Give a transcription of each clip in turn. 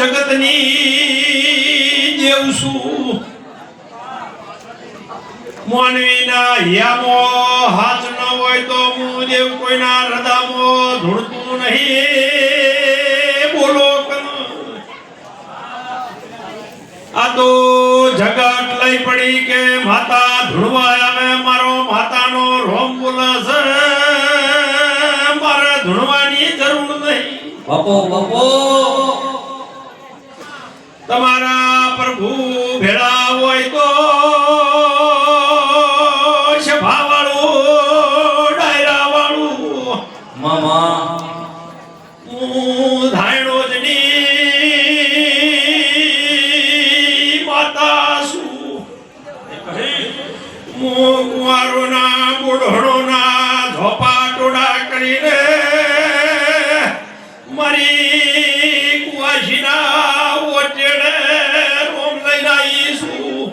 જગતની દેવસું માનવીના યામો હાથ ન હોય તો હું દેવ કોઈના હૃદયમો ધૂળતું નહીં બોલો આ તો જગત લઈ પડી કે માતા ધૂળવા આવે મારો માતાનો રોમ બોલશે મારે ધૂળવાની જરૂર નહીં બાપો બાપો તમારા પ્રભુ ભેળા હોય તો સભાવાળું ડાયરા વાળું મામા હું ધાયણો જની માતા છું હું કુંવારોના બુઢોના ધોપા ટોડા કરીને મારી કુવાસીના ઓટેડે રોમ લઈને આવીશું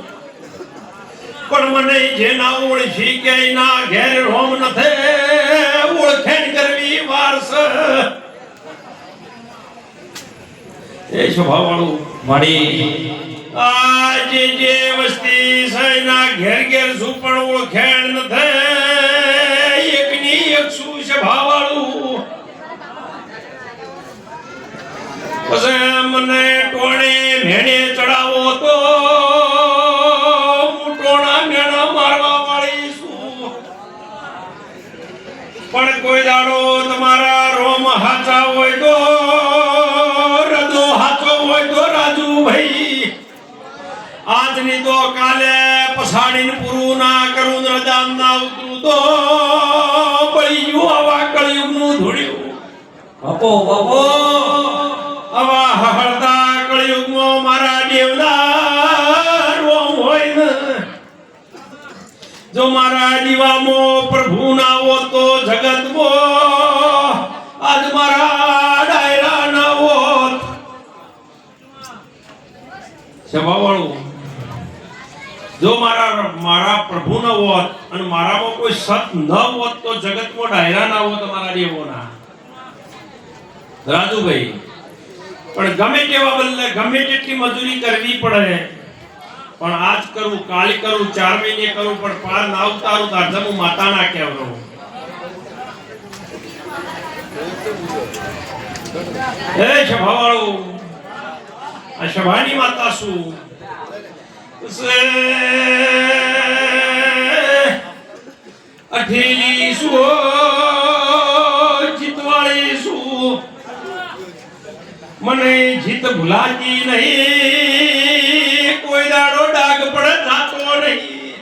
પણ મને જેના ઓળખી કે ના ઘેર રોમ નથી ઓળખેણ કરવી વારસ એ સ્વભાવવાળું મારી આજે જે વસ્તી છે ના ઘેર ઘેર શું પણ ઓળખેણ નથી એકની એક શું સ્વભાવવાળું પછી મને ટોણે મેણે ચડાવો તો હું ટોણા મેણા મારવા વાળી છું પણ કોઈ દાડો તમારા રોમ હાચા હોય તો રદો હાચો હોય તો રાજુભાઈ આજની તો કાલે પછાડીને પૂરું ના કરું રજામ ના ઉતરું તો પડી ગયું આવા કળિયુગનું ધૂળ્યું બાપો બાપો આવા હળતા કળિયુગમાં મારા દેવના રોમ હોય ને જો મારા દીવામાં પ્રભુ ના હોત તો જગતમાં આજ મારા ડાયરા ના હોત સભાવાળું જો મારા પ્રભુ ન હોત અને મારામાં કોઈ સત ન હોત તો જગતમાં ડાયરા ના હોત મારા દેવોના રાજુભાઈ પણ ગમે તેવા બદલે ગમે તેટલી મજૂરી કરવી પડે પણ આજ કરું કાલે કરું 4 મહિને કરું પણ પાર ના ઉતારું તાર હું માતા ના કહેવરો એ સભાવાળું આ સભાની માતા શું અઠેલી શું જીતવાળી શું મને જીત ભૂલાતી નહીં કોઈ દાડો ડાગ પડે જાતો નહીં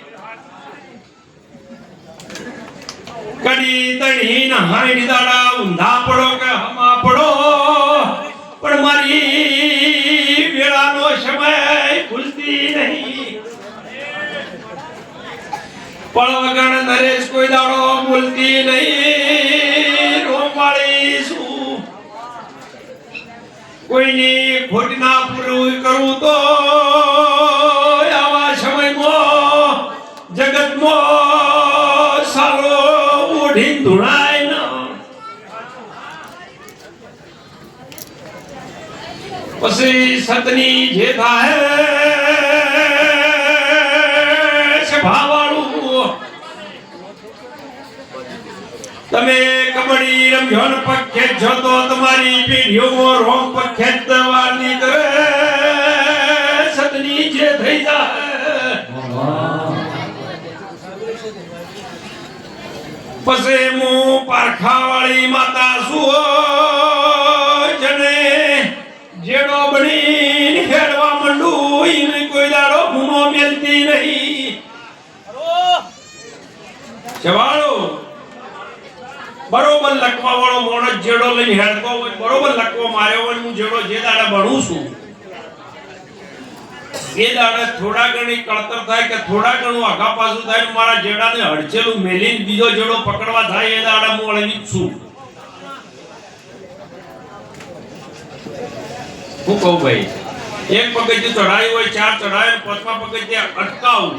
કડી તણી નહાઈ દાડા ઊંધા પડો કે હમા પડો પણ મારી વેળાનો સમય ભૂલતી નહીં પણ વગર નરેશ કોઈ દાડો ભૂલતી નહીં રોમવાળી શું કોઈની ખોટ ના પૂરું કરું તો આવા સમયમાં જગતમાં સારો ઓઢીને ધૂણાય ન પછી સતની જે થાય સભાવાળું તમે કબડ્ડી રમજો ને પગ ખેંચો તો તમારી પેઢીઓમાં રોમ પગ ખેંચવાની કરે સતની જે થઈ જાય પછી હું પારખાવાળી માતા છું જને જેડો બની હેડવા મંડું ઈને કોઈ દાડો ભૂનો મેલતી નહીં જવાળો બરોબર લખવા વાળો મોણસ જેડો લઈને હેડતો હોય બરોબર લખવા માર્યો હોય હું જેડો જે દાડા ભણું છું એ દાડા થોડા ઘણી કળતર થાય કે થોડા ઘણું આગા પાછું થાય મારા જેડાને હડચેલું મેલીને બીજો જેડો પકડવા થાય એ દાડા હું અળવી છું હું કહું ભાઈ એક પગથિયું ચડાયું હોય 4 ચડાય ને 5મા પગથિયે અટકાવું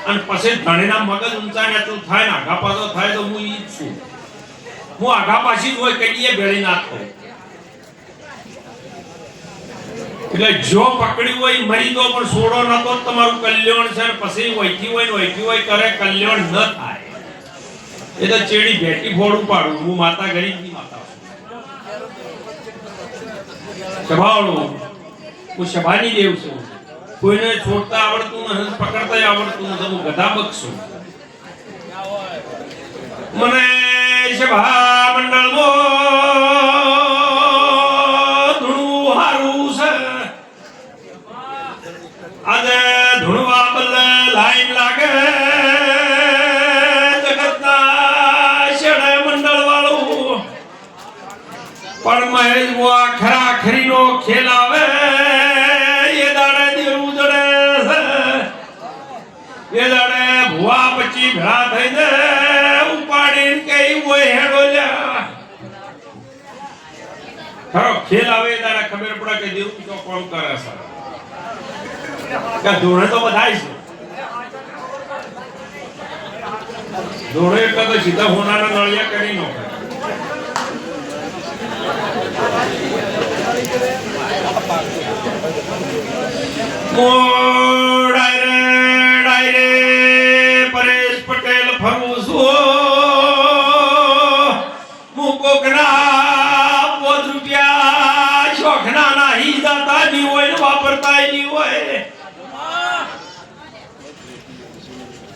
અને પછી ધણીના મગજ ઊંચા નેચું થાય ને આગા પાછો થાય તો હું ઈ છું હું આગા પાછી જ હોય કડીએ ભેળી નાખો એટલે જો પકડ્યું હોય ઈ મરી દો પણ છોડો ન તો તમારું કલ્યાણ છે ને પછી વૈથી હોય કરે કલ્યાણ ન થાય. એ તો ચેડી ભેટી ફોડું પાડું. હું માતા ગરીબની માતા સભાવાળું, હું સભાની દેવ છું. કોઈને છોડતા આવડતું નથી, પકડતા આવડતું નથી, હું ગધા બક્ષું. મને સભા મંડળમાં ધૂણું હારું છે. આજે ધૂણવા બદલે લાઈન લાગે જગતના શેડે મંડળ વાળું. પણ મહેશ બુઆ ખરા ખરીનો ખેલ આવે એ દાડે દેવું જડે છે. એ દાડે ભુવા પછી ભેળા થઈને ઉપાડીને કઈ હોય હેડો લ્યા. ખરો ખેલ આવે એ દાડે ખબર પડે કે દેવું તો કોણ કરે છે. કે ધોણે તો બધાય છે. ધોણે એટલે તો સીધા હોનાના નળિયા કરી નો ડાયરે પરેશ પટેલ ફરું છું. મુકોકના 5 રૂપિયા શોખના નહીં જાતા ની હોય વાપરતા નહીં હોય.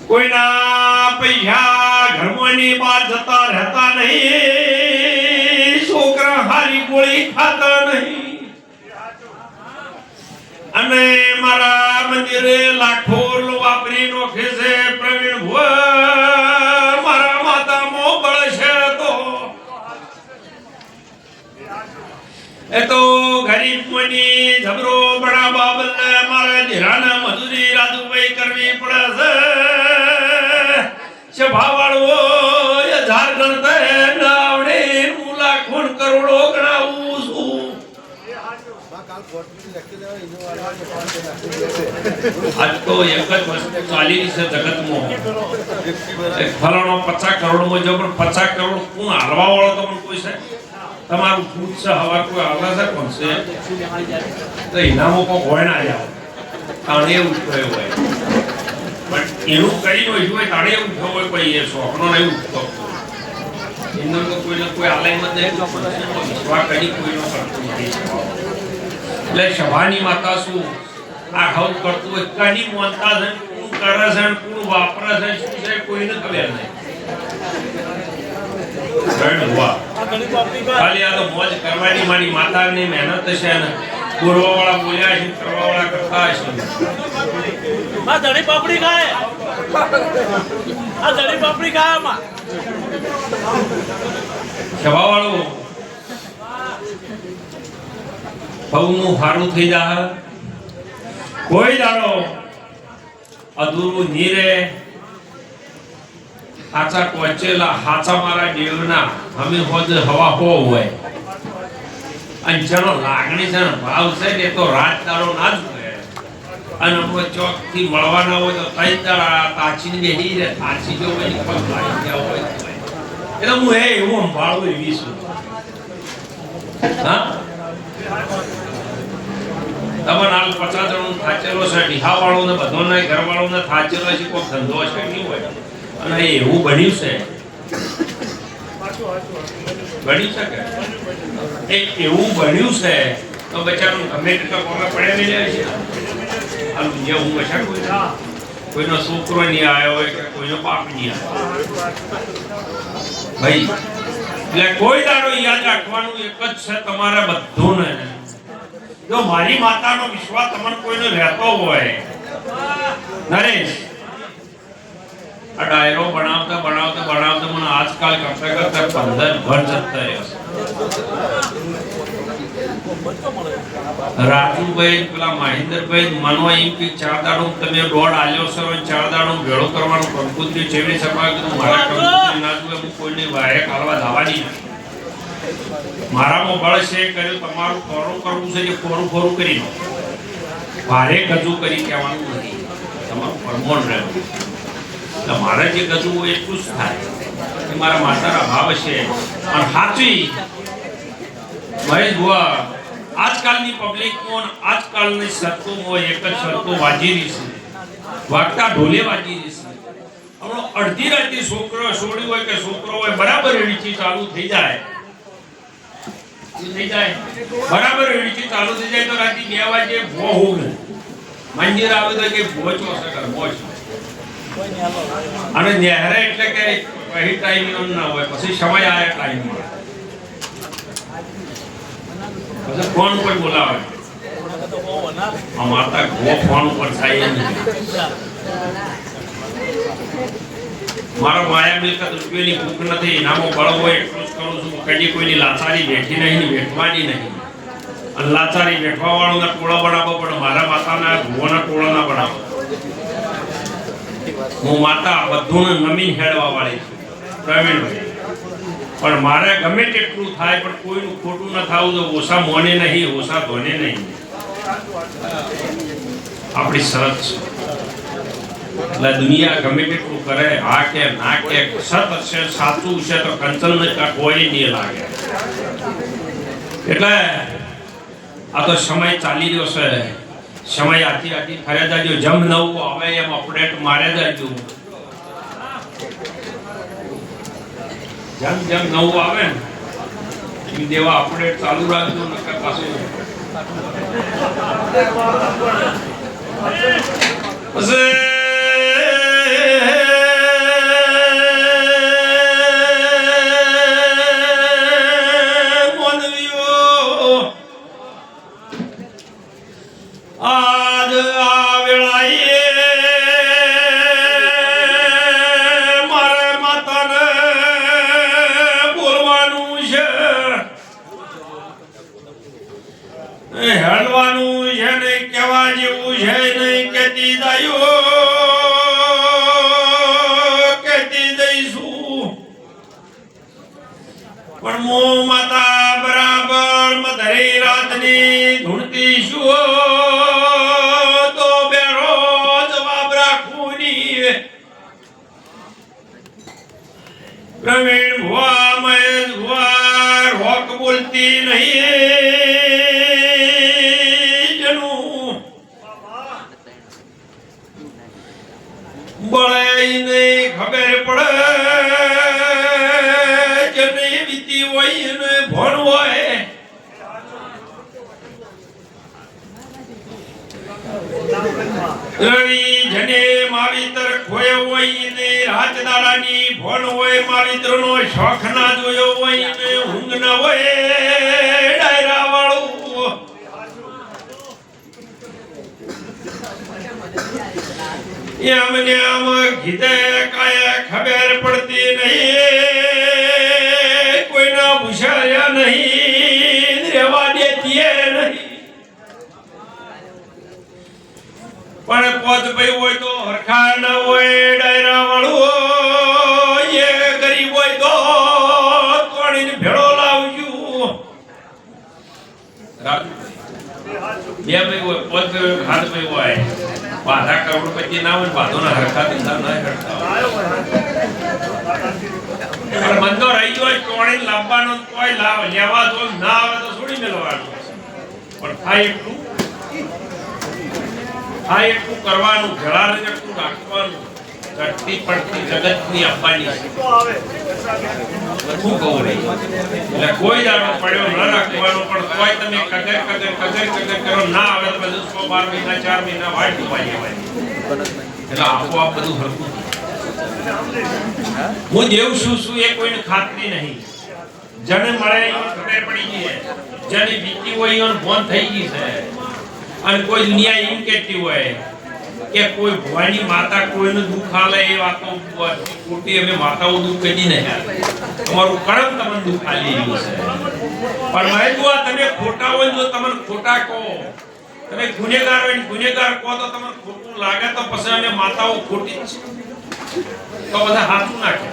કોઈના પૈસા ઘરમાંની બહાર જતા રહેતા નહીં. છોકરા હારી ગોળી ખાતા નહીં. અને મારા મંદિરે લાખો વાપરી નોખે છે પ્રવીણ ભુવા. મારા માતામાં બળ છે તો એ તો ગરીબ મની જબરો બડા બાબલે મારા નિરાના મજૂરી રાજુભાઈ કરવી પડે છે. સભાવાળો એ ઝારખંડ થાય આવડે હું લાખો કરોડો ગણાવું છું. આજ તો એક જ વસ્તુ ચાલી છે જગતમાં. એક ફલાણો 50 કરોડમાં જો પણ 50 કરોડ કોણ હાલવા વાળો તો પણ કોઈ છે? તમારું ભૂત છે હવા કોઈ હાલવા છે કોણ છે? તો ઇનામો કોઈ હોય ના જાવ તાણે એવું થયું હોય. પણ એનું કરી હોય જોઈએ તાણે એવું થયું હોય. કોઈ એ શોખનો નહીં ઉઠતો એનો તો કોઈને કોઈ આલયમાં નહીં વિશ્વા કરી કોઈનો કરતું નથી. એટલે સભાની માતા શું આ હવ કરતું હોય કની મોનતા છે, કોણ કરે છે, કોણ વાપરે છે, શું છે કોઈને ખબર નહીં. ખાલી આ તો મોજ કરવાની મારી માતાની મહેનત છે ને બોલવાવાળા બોલ્યા છે, કરવાવાળા કરતા હશે. આ ધણી પાપડી ખાય, આ ધણી પાપડી ખાય માં સભાવાળો ભવનું સારું થઈ જાય. કોઈ દાડો અધૂરું નીરે હાચા પહોંચેલા હાચા મારા દેવના અમે હોજ હવા હો હોય. અને જેનો લાગણી છે ને ભાવ છે ને તો રાત દાડો ના જ હોય. અને અમે ચોક થી મળવાના હોય તો કઈ દાડા તાચીને બેહી રે તાચી જો હોય પગ લાગી ગયા હોય એટલે હું એવું સંભાળું એવી છું. હા તમે નાલ 50 જણો થાચેલો છે ડીહા વાળો ને બધોને ઘર વાળો ને થાચેલો છે કોઈ ધંધો છે નહીં હોય. અને એવું બન્યું છે બની શકે એ એવું બન્યું છે તો બચારું ગમે તેટલા કોમે પડ્યા નહીં જાય છે. આ દુનિયા હું બચા કોઈનો છોકરો નહીં આવ્યો હોય કે કોઈનો બાપ નહીં આવ્યો ભાઈ. એટલે કોઈ દાડો યાદ રાખવાનું એક જ છે તમારે બધુંને. જો મારી માતાનો વિશ્વાસ તમને કોઈનો રહેતો હોય નરેશ આ ડાયરો બનાવતા મને આજકાલ કરતા 15 ભર જતા રહ્યો. રાજુભાઈ પેલા મહેન્દ્રભાઈ મનો એમ કે 4 દાડો તમે દોડ આલ્યો છો 4 દાડો ભેળો કરવાનું કંકુત્રી ચેવી સભા કીધું મારા કંકુત્રી ના જોવે હું કોઈને વારે કાલવા દાવાની મારામાં બળ છે કર્યું તમારું કોરું કરવું છે જે કોરું કરી લો. ભારે ગજુ કરી કહેવાનું નથી તમારું પરમોણ રહેવું. મારે જે ગજુ હોય એટલું જ થાય કે મારા માતાના ભાવ છે. અને સાચી મહેશ બુઆ આજકાલની પબ્લિકમાં આજકાલની શરતોમાં એક જ શરતો વાજી રહી છે, વાગતા ઢોલે વાજી રહી છે. હમણાં અડધી રાતે છોકરો છોડ્યું હોય કે છોકરો હોય બરાબર એડીથી ચાલુ થઈ જાય બરાબર એડીથી ચાલુ થઈ જાય તો રાતે 2 વાગે ભો હોવે મંદિર આવે તો કે ભો ચોસે કર ભો અને નેહરે એટલે કે વહી ટાઈમ ના હોય પછી સમય આવે ટાઈમ મળે પછી ફોન પર બોલાવે આ માતા ગો ફોન પર થાય નહીં મારો માયા મિલકત રૂપિયાની ભૂખ નથી નામો બળો હોય એટલું જ કરું છું કદી કોઈની લાચારી બેઠી નહીં બેઠવાની નહીં અને લાચારી બેઠવા વાળોના ટોળા બનાવો પણ મારા માતાના ભુવોના ટોળા ના બનાવો હું માતા બધું નમીન હેડવા વાળી છું પ્રવીણભાઈ પણ મારે ગમે તેટલું થાય પણ કોઈનું ખોટું ન થાવું તો ઓછા મોને નહીં ઓછા ધોને નહીં આપણી શરત છે એટલે દુનિયા ગમે તેટલું કરે આ કે ના કે સત હશે સાચું છે તો કંચન કોઈ નહીં લાગે એટલે આ તો સમય ચાલી રહ્યો છે સમય આથી આથી ફર્યા જાજો જમ નવું આવે એમ અપડેટ મારે જાજો જેમ જેમ નવું આવે ને એમ દેવા અપડેટ ચાલુ રાખજો નકર પાછું આજ આ વેળાએ મારે માતાને બોલવાનું છે હેડવાનું છે ને કેવા જેવું છે નહીં કેતી દાયો કેતી દઈશું પણ મો માતા બરાબર મધરી રાતની ધૂણતી શું તો બેરો જવાબ રાખું ની પ્રવીણ ભુવા મહેશ ભુવા રોક બોલતી નહીં જનું બળે નહીં ખબર પડે જને વીતી હોય ને ભણ હોય રવિ જને માવિતર ખોયો હોય ને રાત દાડાની ભણ હોય માવિતરનો શોખ ના જોયો હોય ને ઊંઘ ના હોય ડાયરા વાળું એમને આમ કીધે કાંઈ ખબર પડતી નહીં કોઈના ભૂસાયા નહીં રેવા દેતી નહીં પણ પોત ભાઈ હોય તો હરખા ન હોય ડાયરા વાળું એ ગરીબ હોય તો તોડીને ભેળો લાવજો બે ભાઈ હોય પોત ભાઈ હાથ ભાઈ હોય બાધા કરોડપતિ ના હોય બાધોના હરખા ધંધા ન કરતા પણ બંધો રહી ગયો તોડીને લાવવાનો કોઈ લાવ લેવા તો ના આવે તો છોડી મેળવાનું પણ થાય એટલું આ એટલું કરવાનું ઘેરાને એટલું રાખવાનું ઘટતી પડતી જગતની અંબાની શું કહું રહી એટલે કોઈ દાડો પડ્યો ન રાખવાનો પણ કોઈ તમે કદર કરો ના આવે તો બધું 12 મહિના 4 મહિના વાટ જોવા જવાની એટલે આપોઆપ બધું હરકું હું દેવ શું એ કોઈને ખાતરી નહીં જને મળે એ ખબર પડી ગઈ જેને બીતી હોય એનું ફોન થઈ ગઈ છે અને કોઈ દુનિયા એમ કહેતી હોય કે કોઈ ભવાની માતા કોઈનું દુઃખ આલે એ વાતો ખોટી અમે માતાઓ દુઃખ કદી નહીં તમારું કરમ તમને દુઃખ આલી રહ્યું છે પણ મારે દુઆ તમે ખોટા હોય જો તમને ખોટા કહો તમે ગુનેગાર હોય ગુનેગાર કહો તો તમને ખોટું લાગે તો પછી અમે માતાઓ ખોટી છે તો બધા હાથું નાખે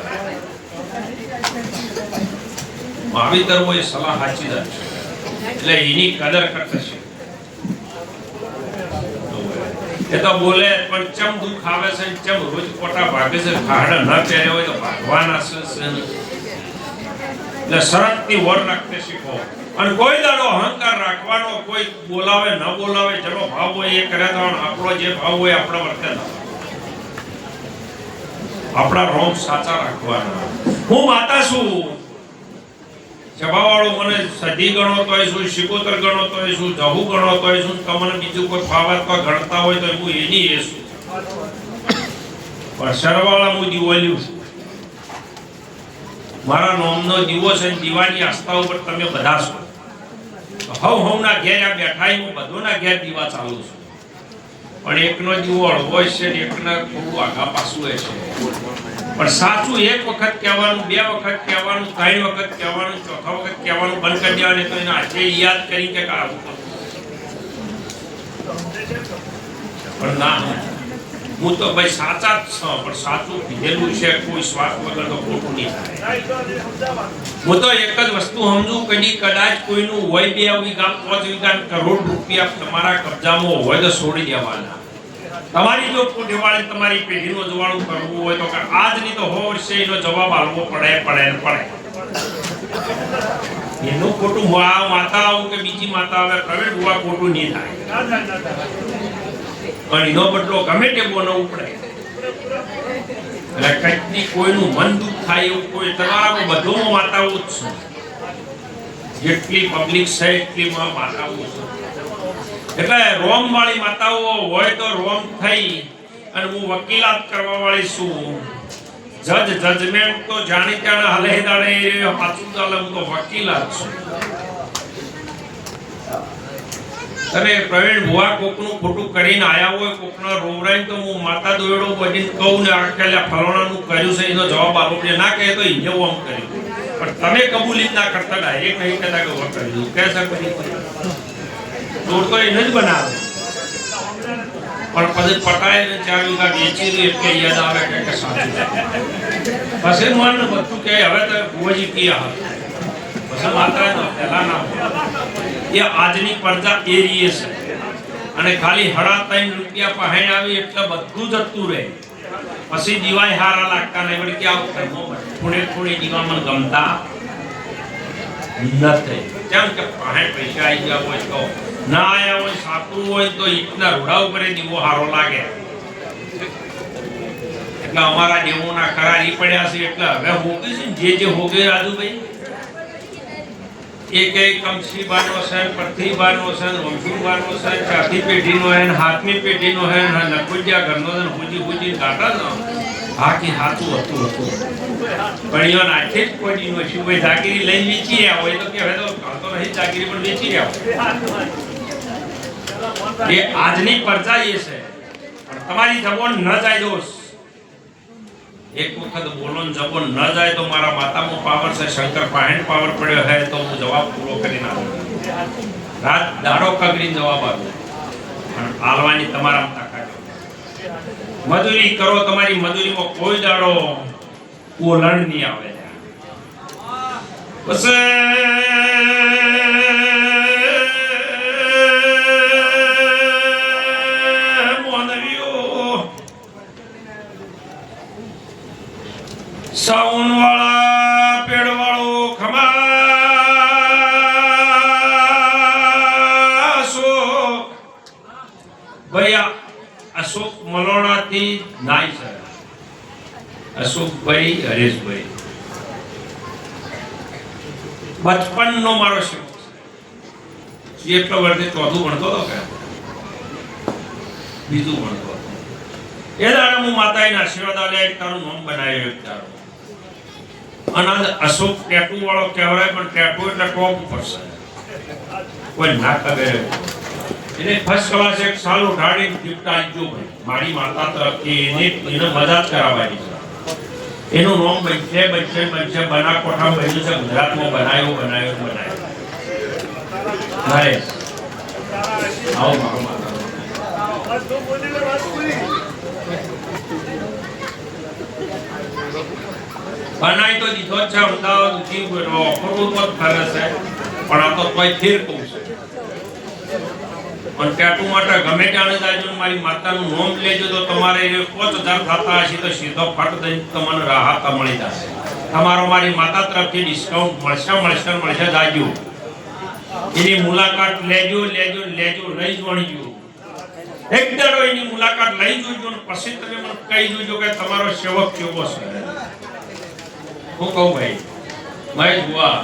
માવિતર હોય સલાહ સાચી જ એટલે એની કદર કરતા છે એ તો બોલે પણ ચમ દુઃખ આવે છે ચમ રોજ કોટા ભાગે છે ખાડા ન પહેરે હોય તો ભાગવાના છે એટલે શરતની વર રાખતે શીખો અને કોઈ દાડો અહંકાર રાખવાનો, કોઈ બોલાવે ન બોલાવે, જેનો ભાવ હોય એ કરે તો આપણો જે ભાવ હોય આપણે વર્તે. આપણા રોમ સાચા રાખવાના. હું માતા છું, સભાવાળો મને સધી ગણો તોય શું, શિકોતર ગણો તોય શું, જહુ ગણો તોય શું, તમને બીજું કોઈ ફાવત ગણતા હોય તો હું એની એ છું. પણ સરવાળા હું દીવોલ્યું છું. મારા નોમનો દીવો છે, દીવાની આસ્થા ઉપર તમે બધા છો. હવના ઘેર આ બેઠા હું બધોના ઘેર દીવા ચાલુ છું. પણ એકનો દીવો અળવો છે ને એકના થોડું આગા પાછું છે. પણ સાચું એક વખત કહેવાનું, બે વખત કહેવાનું, ત્રણ વખત કહેવાનું, ચોથા વખત કહેવાનું બંધ કરી દેવાનું. તો એના આજે યાદ કરી કે આવું પણ ના, હું તો ભાઈ સાચા જ છું. પણ સાચું કીધેલું છે, કોઈ સ્વાર્થ વગર તો ખોટું નહીં થાય. હું તો એક જ વસ્તુ સમજુ, કદાચ કોઈનું હોય 2 વીઘા 5 વીઘા કરોડ રૂપિયા તમારા કબજામાં હોય તો છોડી દેવાના. તમારી જો દિવાળી તમારી પેઢીનું જવાળું કરવું હોય તો આજની તો 100 વર્ષે એનો જવાબ આપવો પડે. એનું ખોટું માતા આવું કે બીજી માતા આવે પ્રવેટ હોવા ખોટું નહીં થાય. પણ એનો બદલો ગમે તે બોલવું પડે. એટલે કંઈકની કોઈનું મન દુઃખ થાય એવું કોઈ તમારા બધું માતાઓ જ છે. જેટલી પબ્લિક છે એટલી માતાઓ છે. એટલે રોમ વાળી માતાઓ હોય તો રોમ થઈ. અને હું વકીલાત કરવા વાળી છું. જજમેન્ટ તો જાણી ત્યાં હલે દાડે પાછું ચાલે. હું તો વકીલાત છું. અને પ્રવીણ ભુવા કોકનું ખોટું કરીને આયા હોય, કોકના રોવરાઈને તો હું માતા દોયડો બનીને કહું ને આખેલા ફલાણાનું કર્યું છે એનો જવાબ આપો. ના કહે તો એને આમ કર્યું. પણ તમે કબૂલી ના કરતા ડાયરેક્ટ નહીં કહેતા કે હું કર્યું કે છે દોડ તો એને જ બનાવે. પણ પછી પટાય ને 4 વીઘા વેચી લે એટલે યાદ આવે કે સાચું. પછી મન બધું કે હવે તો ભુવાજી કયા પછી માતા પહેલા ના એ આજની પ્રજા એ રીએ છે. અને ખાલી 3.5 રૂપિયા પહેણ આવી એટલે બધું જતું રહે. પછી દીવાય હારા લાગતા નહીં. વળી ક્યાં થોડે દીવા મને ગમતા નથી. કેમ કે પહેણ પૈસા આવી ગયા હોય તો ના આયા હોય, સાતું હોય તો ઈટના રોડા ઉપર દીવો હારો લાગે. એટલે અમારા દેવોના કરારી પડ્યા છે. એટલે હવે હોગે છે જે હોગે રાજુભાઈ એક કમસીબાનો છે, પથ્થીબાનો છે, વંશુબાનો છે, ચાથી પેઢીનો છે, હાથમી પેઢીનો છે, નકુજિયા ઘરનો છે, હુજી કાઢા ને હાકી હાથું હતું. પણ ઈવન આખે જ પડીનો છે. ભાઈ જાગીરી લઈને વેચી રહ્યા હોય તો કે હવે તો કાતો નહીં જાગીરી પણ વેચી રહ્યા હોય. એ આજની પ્રજા એ છે. પણ તમારી જબોન ન જાય દોસ્ત. એક વખત બોલો જબોન ન જાય તો મારા માતામાં પાવર છે, શંકર પાહેણ પાવર પડ્યો હે તો હું જવાબ પૂરો કરી નાખું. રાત દાડો કગડીને જવાબ આપું. પણ આલવાની તમારા તાકાત. મજૂરી કરો, તમારી મજૂરીમાં કોઈ દાડો ઓલણ નહીં આવે. બસ સાઉન વાળા પેડ વાળો ખમાસો ભાઈ અશોક મલોણા થી નાઈ છે. અશોકભાઈ હરેશભાઈ બચપન નો મારો શોખ છે. એટલો વર્ષે ચોથું ભણતો હતો કે બીજું ભણતો હતો. એ દાડે હું માતાના આશીર્વાદ આલ્યા તારું નામ બનાવ્યું. તારું અનંત અશોક ટેટુ વાળો કહેવાય. પણ ટેટુ એટલે ટોપ ઉપર છે. કોઈ ના કરે એને ફર્સ્ટ ક્લાસ એક સાલ ઉઠાડીને ગિફ્ટ આપજો ભાઈ. મારી માતા તરફથી એને મજા કરાવવાની છે. એનું નામ બનશે બનાસકાંઠા બન્યું છે. ગુજરાતમાં બનાવ્યું. આવો મારો માતા બનાવી તો દીધો છે. અમદાવાદ ઉઠી ખોટું તો ફરે છે. પણ આ તો કોઈ ફેર કહું છે. પણ ટેટુ માટે ગમે ત્યાં જાજો મારી માતાનું નામ લેજો તો તમારે 5000 થતા હશે તો સીધો ફટ દઈને તમને રાહત મળી જશે. તમારો મારી માતા તરફથી ડિસ્કાઉન્ટ મળશે જાજો. એની મુલાકાત લેજો લેજો લેજો લઈ જોણજો. એક દાડો એની મુલાકાત લઈ જોજો ને પછી તમે મને કહી જોજો કે તમારો સેવક કેવો છે. હું કહું ભાઈ મહેશ બુઆ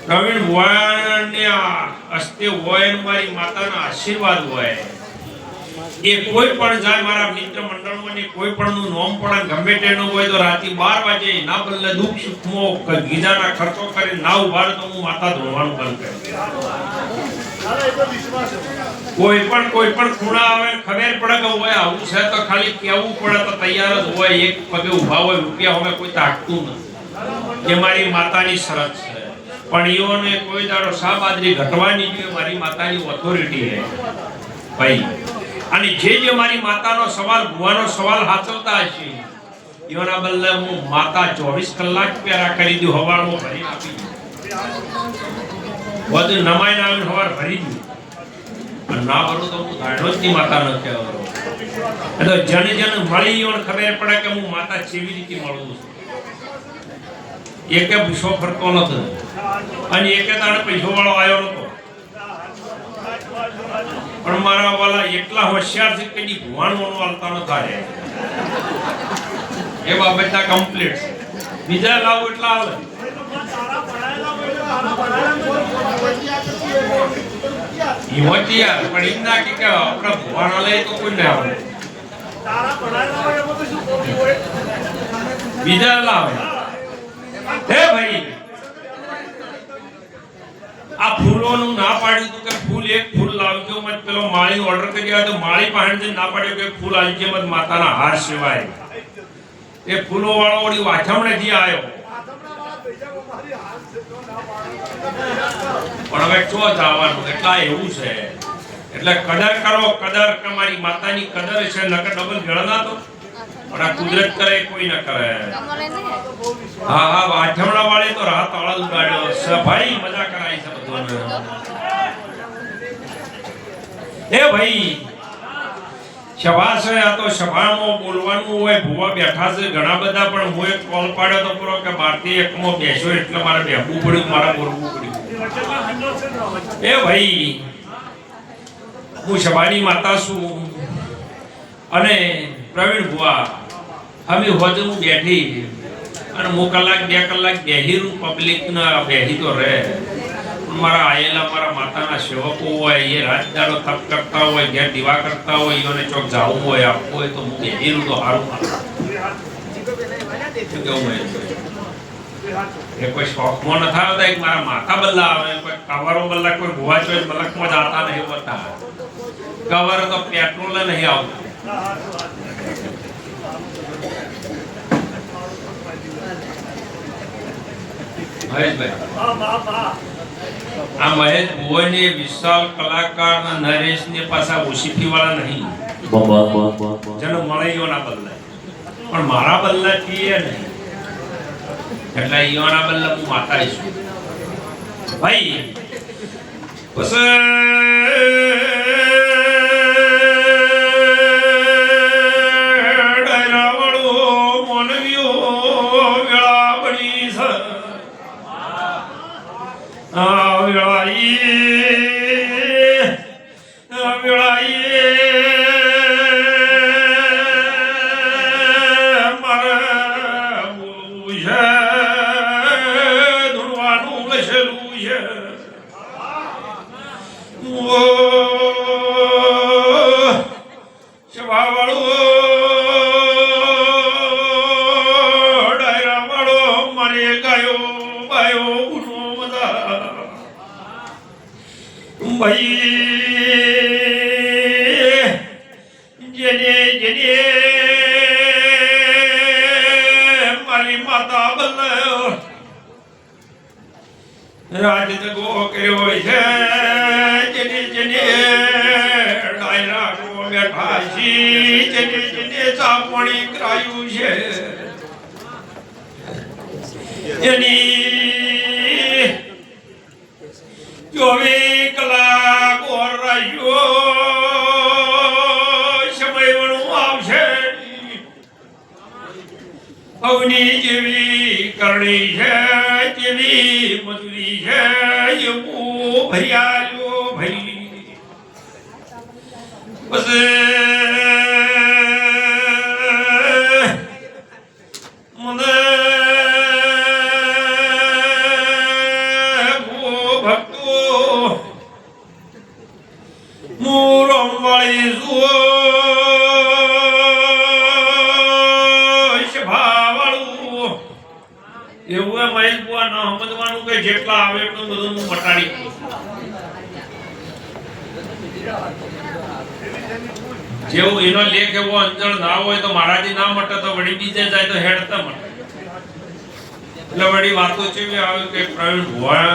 પ્રવીણ બુઆને હસ્તે હોય ને મારી માતાના આશીર્વાદ હોય એ કોઈ પણ જાય મારા મિત્ર મંડળમાં કોઈ પણ નું નામ પણ ગમે તેનું હોય તો રાતે 12 વાગે ના બદલે દુઃખ સુખમાં ગીજાના ખર્ચો કરી ના ઉભા તો હું માતા ધોવાનું બંધ કરી કોઈ પણ ખૂણા આવે ખબર પડે કે હોય આવું છે તો ખાલી કેવું પડે તો તૈયાર જ હોય. એક પગે ઉભા હોય રૂપિયા હવે કોઈ તાકતું નથી. એ મારી માતાની શરત છે. પણ ઈઓને કોઈ દાડો સાબાદરી ઘટવાની જોઈએ. મારી માતાની ઓથોરિટી છે ભાઈ. અને જે મારી માતાનો સવાલ ભુવાનો સવાલ હાચવતા હશે ઈઓના બદલે હું માતા 24 કલાક પ્યારા કરી દઉં. હવારમાં ભરી આપી દઉં. બધું નમાઈને આવીને હવાર ભરી દઉં. ના ભરું તો હું ધાડો જ ની માતા ન કહેવાનો. એટલે જન મળી ઈઓને ખબર પડે કે હું માતા કેવી રીતે મળું છું. એકે પૂછો ફરતો નથી અને એકે દાડે પૈસો વાળો આવ્યો નતો. પણ મારા વાલા એટલા હોશિયાર છે કે ભુવાનું વાળતા નતા રહે. એ બાબતના કમ્પ્લીટ છે. બીજા લાવ એટલા હાલે હિમતિયા પણ એમ ના કે આપણા ભુવાના લઈ તો કોઈ ના આવે. બીજા લાવે હે ભાઈ. આ ફૂલોનું ના પાડ્યું તું કે ફૂલ એક ફૂલ લાવજો મત. પેલો માળી ઓર્ડર કર્યો તો માળી પાસેથી ના પાડ્યો કે ફૂલ આવજે મત માતાના હાર સિવાય. એ ફૂલો વાળો ઓડી વાછમણેથી આવ્યો પણ હવે ચો જવાનું એટલા એવું છે. એટલે કદર કરો કદર. તમારી માતાની કદર છે નકર ડબલ ગણના તો પણ આ કુદરત કરે કોઈ ન કરે. હા હા વાછમણા વાળે તો રાત આળા ઉડાડ્યો સફાઈ મજા કરાઈ છે બધોને. એ ભાઈ સભા છે આ તો સભામાં બોલવાનું હોય. ભુવા બેઠા છે ઘણા બધા પણ હું એક કોલ પાડ્યો તો પૂરો કે ભારતીય એકમાં બેસ્યો એટલે મારે બેહવું પડ્યું મારે બોલવું પડ્યું. એ ભાઈ હું સભાની માતા છું અને પ્રવીણ ભુવા અમે હોજે હું બેઠી અને હું કલાક 2 કલાક બેહી પબ્લિક ના બેહી તો રહે. મારા આયેલા મારા માતાના સેવકો હોય એ રાત દાડો તપ કરતા હોય ઘેર દીવા કરતા હોય ઈઓને ચોક જાવું હોય આપવું હોય તો હું બેહી તો હારું એ કોઈ શોખમાં ન થાય એક મારા માતા બલ્લા આવે કોઈ કવરો બલ્લા કોઈ ભુવા ચોય મલકમાં જાતા નહીં હોતા. કવર તો પેટ્રોલ નહીં આવતું. આ મહેશ ભુવને વિશાલ કલાકાર નરેશ ને પાછા ઓસીફી વાળા નહીં જેનો મળીઓના બદલે પણ મારા બદલે કીએ નહીં. એટલે ઈઓના બદલે હું માતા છું ભાઈ. પછી રાજ જગો કર્યો છે જેને જેને ડાયરા કો બેઠા છે જેને જેને ચાપણી કરાયું છે એની 24 કલાક ઓર રહ્યો સમય વણું આવશે. અગ્નિ જેવી કરણી છે જેવી મજૂરી છે એવું ભર્યાલ્યો ભાઈ બસ મને ભક્તો મૂરમ વાળી જુઓ ભાવાળું એવું મહેશ બુઆ ન સમજવાનું કે જેટલા આવે એટલું બધું હું મટાડી દઉં. જેવું એનો લેખ એવો અંજળ ના હોય તો મહારાજી ના મટે તો વળી બીજે જાય તો હેડતા મટે. એટલે વળી વાતો કેવી આવે કે પ્રવીણ ભુવા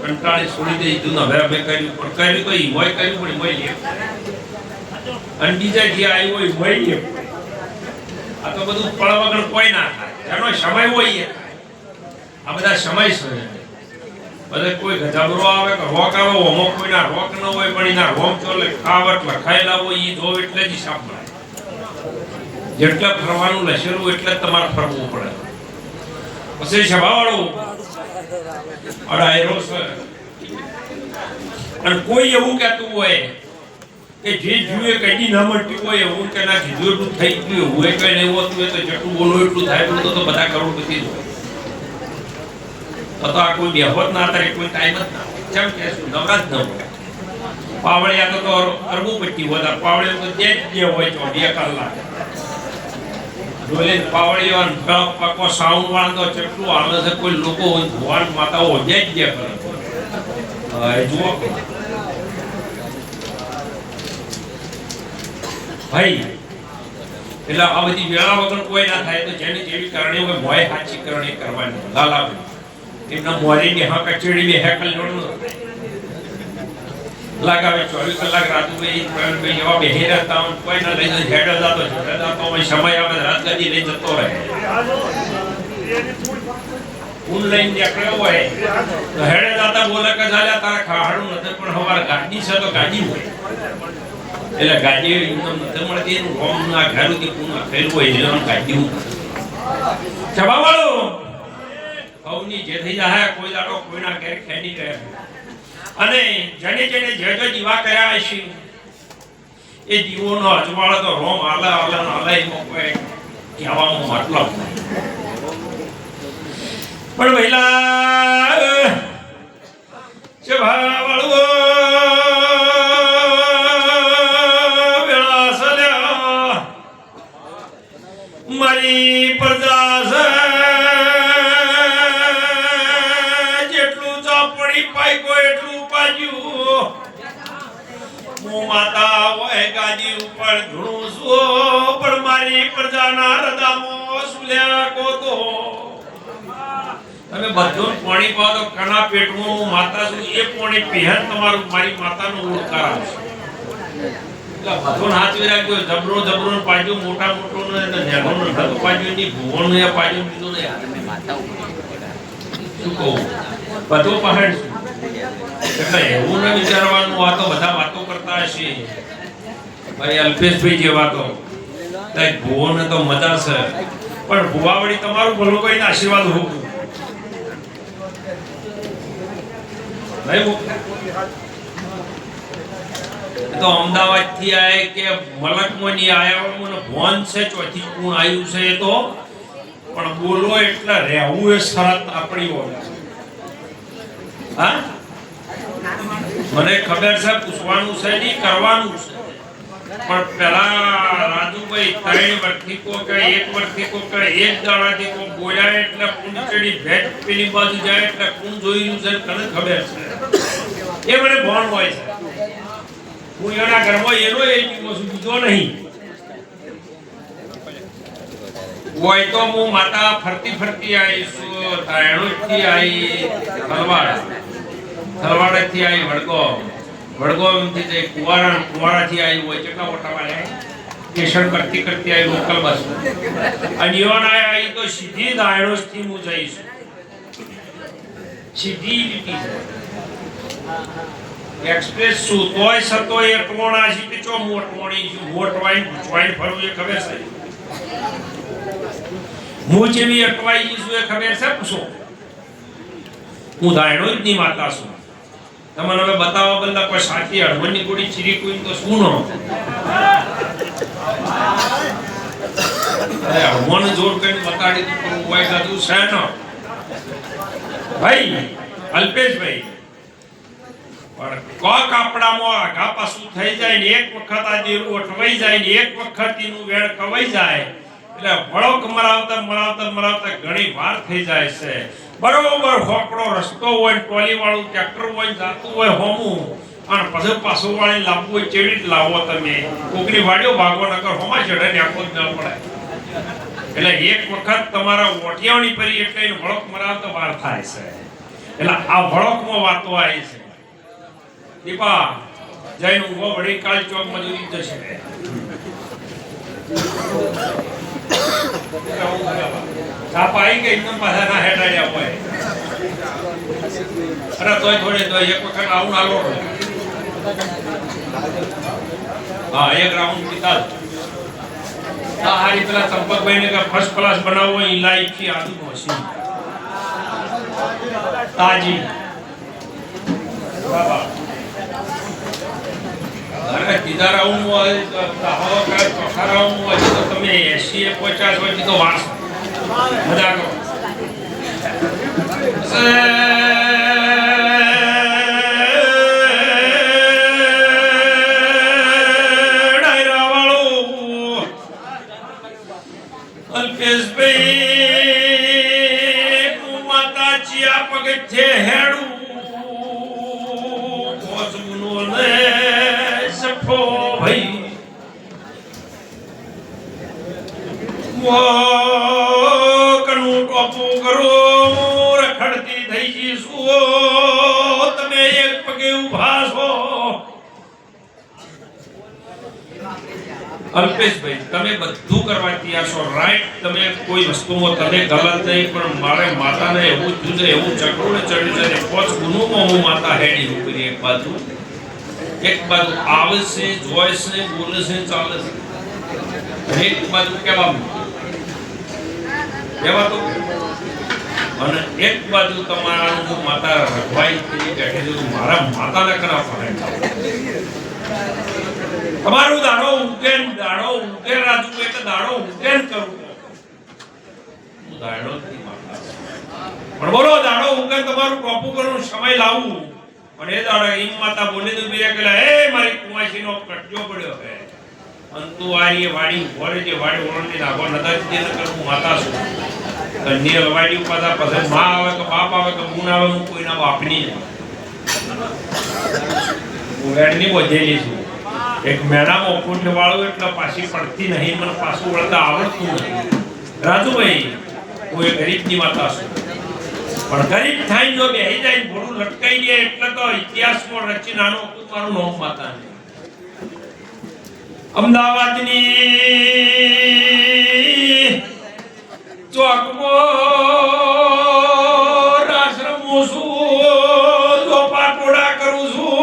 કંટાળી છોડી દીધું ને હવે અમે કર્યું પણ કર્યું તો ઈમોય કર્યું પણ ઈમોય લેખ અને બીજા જે આવ્યું હોય ઈમોય લેખ. આ તો બધું પળ વગર કોઈ ના થાય એનો સમય હોય આ બધા સમય છે. બધે કોઈ ગજાબરો આવે કે રોક આવે હોમો કોઈના રોક ન હોય પણ એના રોમ ચોલે ખાવટ લખાયેલા હોય ઈ જો એટલે જ હિસાબ મળે. જેટલે ફરવાનું લસેલું એટલે જ તમારે ફરવું પડે. પછી સભાવાળો અડાયરો છે અને કોઈ એવું કહેતું હોય કે જે જુએ કઈ ના મળતી હોય એવું કે ના કીધું એટલું થઈ ગયું હોય કઈ એવું હતું એ તો જેટલું બોલો એટલું થાય એટલું તો બધા કરોડપતિ જ હોય. તો આ કોઈ બેહોત ના થાય કોઈ ટાઈમ જ ના કેમ કે નવરાજ ન હોય. પાવળિયા તો અરબુપતિ હોય પાવળિયા તો જે હોય તો 2 કલાક ડોલે પાવળિયો પકો સાઉન્ડ વાળો કેટલું આવે છે કોઈ લોકો ભગવાન માતાઓ જે કરે જુઓ ભાઈ. એટલે આ બધી વેળા વગર કોઈ ના થાય તો જેની જેવી કરણી હોય મોય સાચી કરણી કરવાની લાલા એમના મોરીની હા કચેડી બે હેકલ જોડનો લગાવે 24 કલાક રાજુભાઈ પ્રવીણભાઈ એવા બેહી રહેતા હોય કોઈ ના લઈને હેડ જતો હોય સમય આવે રાજગાદી લઈ જતો રહે ફૂલ લઈને નીકળ્યો હોય તો હેડે જતા બોલે કે ચાલ્યા તારા ખાવાનું નથી પણ હવાર ગાડી છે તો ગાડી હોય એટલે ગાડી નથી મળતી એનું રોમ ના ઘારુથી પૂર્ણ થયેલું હોય એટલે ગાડી હું જવાવાળો ભવની જે થઈ જાય કોઈ દાડો કોઈના ઘેર ખેડી રહે અને જેને જેને જે જે દીવા કર્યા હશે એ દીવોનો અજવાળો તો રોમ આલા આલા આલા એમાં કોઈ કહેવાનો મતલબ પણ પહેલા સભાવાળો વેળા સલ્યા મારી પ્રજા માતા હોય ગાદી ઉપર ઘણું સો પણ મારી પ્રજાના હૃદયમાં સુલ્યા કોતો તમે બધું પાણી પાવ તો કણા પેટમાં હું માતા છું એ પાણી પીહન તમારું મારી માતાનો ઉડકાર આવશે. એટલે બધું હાથવી રાખજો જબરો જબરો પાડ્યું મોટા મોટો ને નેનો નતો પાડ્યું ની ભુવન ને પાડ્યું બીજું ને શું કહું બધું પહાડ એટલે એવું ન વિચારવાનું આ તો બધા વાતો કરતા હશે ભાઈ અલ્પેશભાઈ જે વાતો ભુવન તો મજા છે પણ ભુવાવડી તમારું ભલું કરીને આશીર્વાદ હોવું તો અમદાવાદ થી આય કે મલકમોની આયા મને ભોન છે ચોથી કોણ આવ્યું છે એ તો પણ બોલો એટલે રહેવું એ શરત આપણી હોય. હા મને ખબર છે પૂછવાનું છે નહીં કરવાનું છે પણ પેલા રાજુભાઈ 3 વર્ષથી કો કે 1 વર્ષથી કો કે 1 દાડાથી કો બોલ્યા એટલે કુંચડી ભેટ પેલી બાજુ જાય એટલે કોણ જોઈ રહ્યું છે તને ખબર છે એ મને ભણ હોય છે. હું એના ઘરમાં એનો એ બીજો નહીં હોય તો હું માતા ફરતી ફરતી આવીશ તાયણોથી આવી થલવાડથી આવી વડગોમથી જઈ કુવારાથી આવી હોય કેટલા મોટા વાળે સ્ટેશન કરતી કરતી આવી લોકલ બસ અને યોના આવી તો સીધી દાયણોથી હું જઈશ સીધી લીટી એક્સપ્રેસ શું તોય સતો એ ટોણા છે કે ચો મોટવાણી છે મોટવાઈ ફરવું એ ખબર છે હું જેવી અટવાઈ છું એ ખબર છે પૂછો હું દાયણો જ ની માતા છું તમને હવે બતાવવા બદલા કોઈ સાચી હળવણની ગોળી ચીરી કોઈ તો શું નો હળવણ જોર કરીને બતાડી તો કોઈ કાતું છે ન ભાઈ અલ્પેશભાઈ પણ કોક આપડામાં આગા પાછું થઈ જાય ને એક વખત આ દેરું અટવાઈ જાય ને એક વખત એનું વેણ કવાઈ જાય એટલે વળોક મરાવતા ઘણી વાર થઈ જાય છે બરોબર હોકડો રસ્તો હોય ટોલી વાળું ટ્રેક્ટર હોય જાતું હોય હોમું અને પછી પાછું વાળી લાવવું હોય ચેડી જ લાવો તમે કોકની વાડીઓ ભાગો નકર હોમા ચડે ને આખો જ ન પડે એટલે એક વખત તમારા ઓઠિયાવણી પરી એટલે વળોક મરાવતા વાર થાય છે એટલે આ વળોકમાં વાતો આવી છે દીપા જઈને ઉભો વળી કાલ ચોક મજૂરી જશે છાપા આવી ગઈ એકદમ પાછા ના હેડાડ્યા હોય અરે તોય થોડે તો એક વખત આવું નાલો હા એક રાઉન્ડ પીતા આ હારી પેલા ચંપકભાઈ ને ફર્સ્ટ ક્લાસ બનાવવો ઇલાયચી આદુ મશીન તાજી બાબા અરે કીધા રાઉન્ડ હોય તો હવા કર ચોખા રાઉન્ડ હોય તો તમે 80 50 હોય તો વાસ મજા કરો ડાયરા વાળો અલ્પેશભાઈ માતા ચિયા પગથે હેડું કોસમનો ને સફો ભાઈ વો કનું ટોપો કરો રખડતી થઈ જીસુ તમે એક પગે ઊભા છો અલ્પેશભાઈ તમે બધું કરવા તૈયાર છો રાઈટ તમે કોઈ વસ્તુમાં તમે ગલત નહીં પણ મારે માતાને એવું જુદે એવું ચકડું ને ચડ્યું છે ને પોચ ગુનુમાં હું માતા હેડી ઉપરી એક બાજુ આવે છે જોય છે બોલે છે ચાલે છે એક બાજુ કેવા તો અને એક બાજુ તમારું માતા રખવાઈ થઈ બેઠેલું મારા માતાને કરા ફરે તમારું દાડો ઉગે રાજુ એક દાડો ઉગે કરું હું દાડો થી માતા પણ બોલો દાડો ઉગે તમારું ટોપું કરવું સમય લાવવું અને એ દાડા ઈમ માતા બોલે તો બીજા કહેલા એ મારી કુવાસીનો કટજો પડ્યો હે અંતુ આરી વાડી ભોરે જે વાડી ઓળંડી નાખો નતા તે કરું માતા છું કન્યા વાડી પાછા પછી માં આવે કે બાપ આવે કે મૂન આવે હું કોઈના બાપની હું વેડની બોધેલી છું એક મેડામાં ફૂટ વાળું એટલે પાછી પડતી નહીં મને પાછું વળતા આવડતું નથી રાજુભાઈ હું એક ગરીબની માતા છું પણ ગરીબ થઈને જો બેહી જાય ભોળું લટકાઈ જાય એટલે તો ઇતિહાસમાં રચી નાનો મારું નામ માતા અમદાવાદની ચોકમાં રાસ રમું છું પાટોડા કરું છું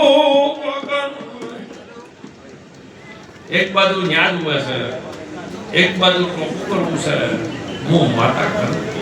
એક બાજુ ન્યાજ હોય છે એક બાજુ ટોપું કરવું છે હું માતા કરું